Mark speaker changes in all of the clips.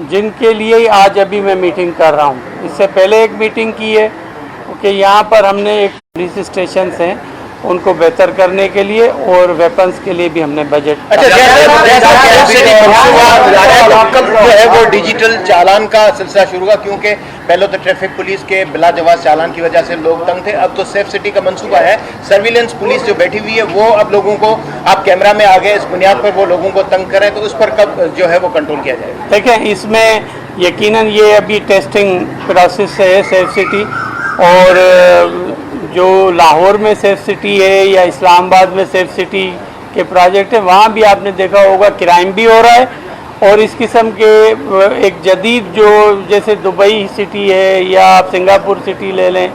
Speaker 1: जिनके लिए आज अभी मैं मीटिंग कर रहा हूँ। इससे पहले एक मीटिंग की है कि यहाँ पर हमने एक पुलिस स्टेशन हैं उनको बेहतर करने के लिए और वेपन्स के लिए भी हमने बजट।
Speaker 2: अच्छा, कब जो है वो डिजिटल चालान का सिलसिला शुरू हुआ? क्योंकि पहले तो ट्रैफिक पुलिस के बिला जवाब चालान की वजह से लोग तंग थे, अब तो सेफ सिटी का मंसूबा है। सर्विलेंस पुलिस जो बैठी हुई है वो अब लोगों को, आप कैमरा में आ गए, इस बुनियाद पर वो लोगों को तंग करें, तो उस पर कब जो है वो कंट्रोल किया जाएगा?
Speaker 1: देखें, इसमें यकीनन ये अभी टेस्टिंग प्रोसेस है सेफ सिटी, और जो लाहौर में सेफ सिटी है या इस्लामाबाद में सेफ सिटी के प्रोजेक्ट है, वहाँ भी आपने देखा होगा क्राइम भी हो रहा है। और इस किस्म के एक जदीद जो जैसे दुबई सिटी है या आप सिंगापुर सिटी ले लें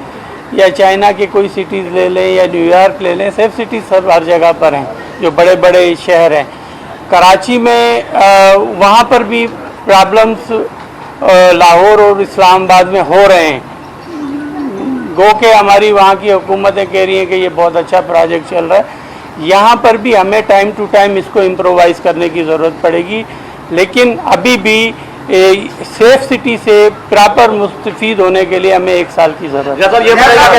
Speaker 1: या चाइना की कोई सिटीज़ ले लें या न्यूयॉर्क ले लें, सेफ सिटी सब हर जगह पर हैं जो बड़े बड़े शहर हैं। कराची में वहाँ पर भी प्रॉब्लम्स लाहौर और इस्लामाबाद में हो रहे हैं। गो के हमारी वहाँ की हुकूमतें कह रही हैं कि ये बहुत अच्छा प्रोजेक्ट चल रहा है। यहाँ पर भी हमें टाइम टू टाइम इसको इम्प्रोवाइज़ करने की ज़रूरत पड़ेगी, लेकिन अभी भी सेफ सिटी से प्रॉपर मुस्तफीद होने के लिए हमें 1 साल की ज़रूरत है।
Speaker 2: जैसा ये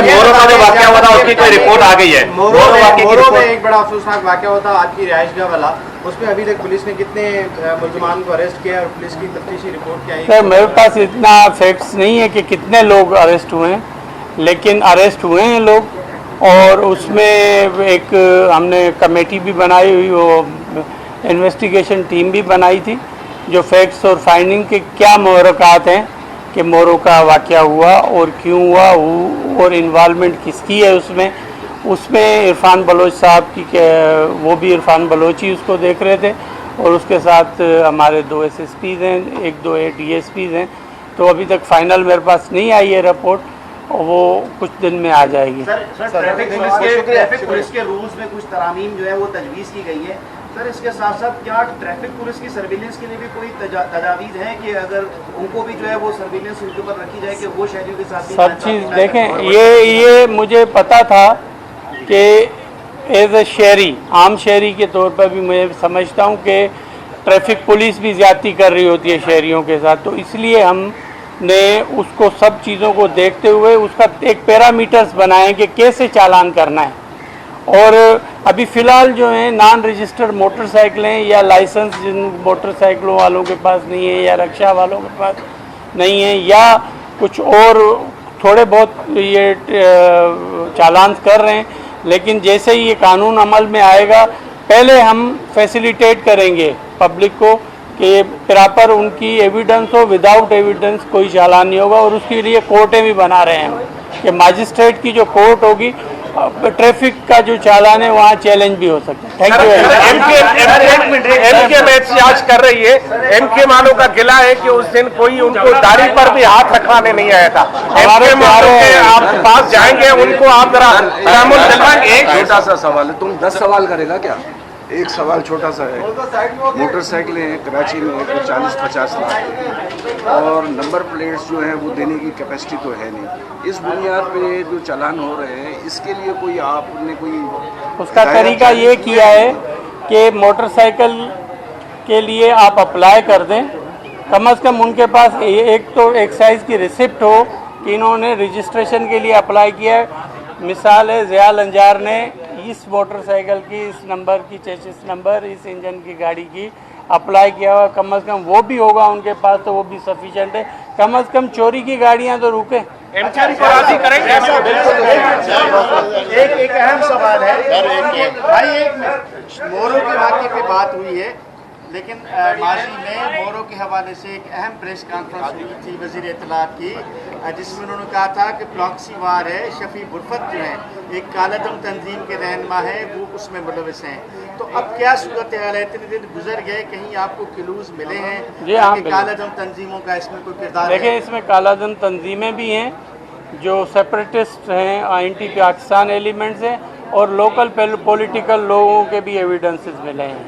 Speaker 2: मोरो का जो वाक़या हुआ था उसकी कोई रिपोर्ट आ गई है?
Speaker 3: मोरो में एक बड़ा अफसोसनाक वाक़या हुआ था आपकी रिहाइशगाह वाला, उसमें अभी तक पुलिस ने कितने मुल्ज़मान को अरेस्ट किया और पुलिस की तफ्तीशी रिपोर्ट क्या आई?
Speaker 1: सर, मेरे पास इतना फैक्ट्स नहीं है कि कितने लोग अरेस्ट हुए हैं, लेकिन अरेस्ट हुए हैं लोग। और उसमें एक हमने कमेटी भी बनाई हुई, वो इन्वेस्टिगेशन टीम भी बनाई थी जो फैक्ट्स और फाइंडिंग के क्या मुहरक़ात हैं कि मोरो का वाक़या हुआ और क्यों हुआ और इन्वॉल्वमेंट किसकी है उसमें इरफान बलोच साहब की, वो भी इरफान बलोच ही उसको देख रहे थे, और उसके साथ हमारे 2 SSPs हैं, 1-2 DSPs हैं। तो अभी तक फाइनल मेरे पास नहीं आई है रिपोर्ट, और वो कुछ दिन में आ जाएगी।
Speaker 4: सर ट्रैफिक पुलिस के रूल्स में कुछ तरामीम जो है वो तजवीज़ की गई है सर। इसके साथ साथ क्या ट्रैफिक पुलिस की सर्विलेंस के लिए भी कोई तजावीज़ है कि अगर उनको भी जो है वो सर्विलेंस उनके ऊपर रखी जाए कि वो शहरियों के साथ
Speaker 1: सब चीज़ देखें? ये मुझे पता था कि एज ए शहरी, आम शहरी के तौर पर भी मैं समझता हूँ कि ट्रैफिक पुलिस भी ज़्यादती कर रही होती है शहरियों के साथ, तो इसलिए हमने उसको सब चीज़ों को देखते हुए उसका एक पैरामीटर्स बनाए कि कैसे चालान करना है। और अभी फ़िलहाल जो है नॉन रजिस्टर्ड मोटरसाइकिलें या लाइसेंस जिन मोटरसाइकिलों वालों के पास नहीं है या रिक्शा वालों के पास नहीं है या कुछ और थोड़े बहुत ये चालान कर रहे हैं, लेकिन जैसे ही ये कानून अमल में आएगा पहले हम फैसिलिटेट करेंगे पब्लिक को कि प्रॉपर उनकी एविडेंस हो, विदाउट एविडेंस कोई चालान नहीं होगा। और उसके लिए कोर्टें भी बना रहे हैं कि मजिस्ट्रेट की जो कोर्ट होगी, ट्रैफिक का जो चालान है वहाँ चैलेंज भी हो सकता है। Thank you.
Speaker 5: एमके मैच आज कर रही है, एमके मानो का गिला है कि उस दिन कोई उनको दाढ़ी पर भी हाथ रखवाने नहीं आया था। हमारे मानो के आप पास जाएंगे, उनको आप जरा
Speaker 6: एक छोटा सा सवाल है, तुम 10 सवाल करेगा क्या? एक सवाल छोटा सा है, मोटरसाइकिलें कराची में 40-50 लाख और नंबर प्लेट्स जो हैं वो देने की कैपेसिटी तो है नहीं। इस बुनियाद पे जो चालान हो रहे हैं, इसके लिए कोई आपने कोई
Speaker 1: उसका तरीका ये किया है कि मोटरसाइकिल के लिए आप अप्लाई कर दें, कम से कम उनके पास एक तो एक्साइज की रिसिप्ट हो कि इन्होंने रजिस्ट्रेशन के लिए अप्लाई किया है। मिसाल है, ज़ियाल अंजार ने इस मोटरसाइकिल की, इस नंबर की, चेसिस नंबर, इस इंजन की गाड़ी की अप्लाई किया हुआ, कम से कम वो भी होगा उनके पास, तो वो भी सफिशेंट है। कम से कम चोरी की गाड़ियां तो रुके।
Speaker 4: एक अहम सवाल है भाई, एक मिनट, मोरो के वाक़े पे बात हुई है, लेकिन माजी में मोरो के हवाले से एक अहम प्रेस कॉन्फ्रेंस हुई थी वज़ीर इत्तलात की, जिसमें उन्होंने कहा था कि प्रॉक्सी वार है, शफी बुरफत जो है एक कालादम तंजीम के रहनुमा है, वो उसमें मुलविस हैं। तो अब क्या सूरत हाल है? इतने दिन गुजर गए, कहीं आपको क्लूज मिले हैं
Speaker 1: जी? हाँ,
Speaker 4: कालादम तंजीमों का इसमें कोई किरदार है?
Speaker 1: देखिए, इसमें कालादम तंजीमें भी हैं जो सेपरेटिस्ट हैं, एंटी पाकिस्तान एलिमेंट्स हैं, और लोकल पॉलिटिकल लोगों के भी एविडेंसेस मिले हैं।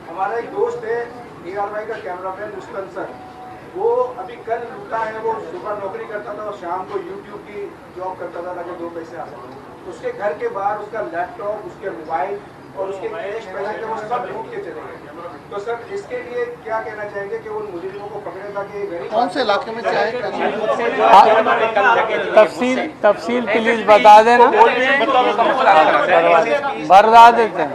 Speaker 7: हमारा एक दोस्त है ARY का कैमरामैन मुस्कान सर, वो अभी कल रुका है, वो सुबह नौकरी करता था और शाम को YouTube की जॉब करता था ताकि 2 पैसे आ सके। उसके घर के बाहर उसका लैपटॉप, उसके मोबाइल और उसके केस पहले के वो सब लूट के चले गए। तो सर इसके लिए क्या कहना चाहेंगे कि उन मुजरिमों को पकड़े ताकि गरीब
Speaker 2: कौन से इलाके में क्या है
Speaker 1: तफसील प्लीज बता देना, बता देते हैं।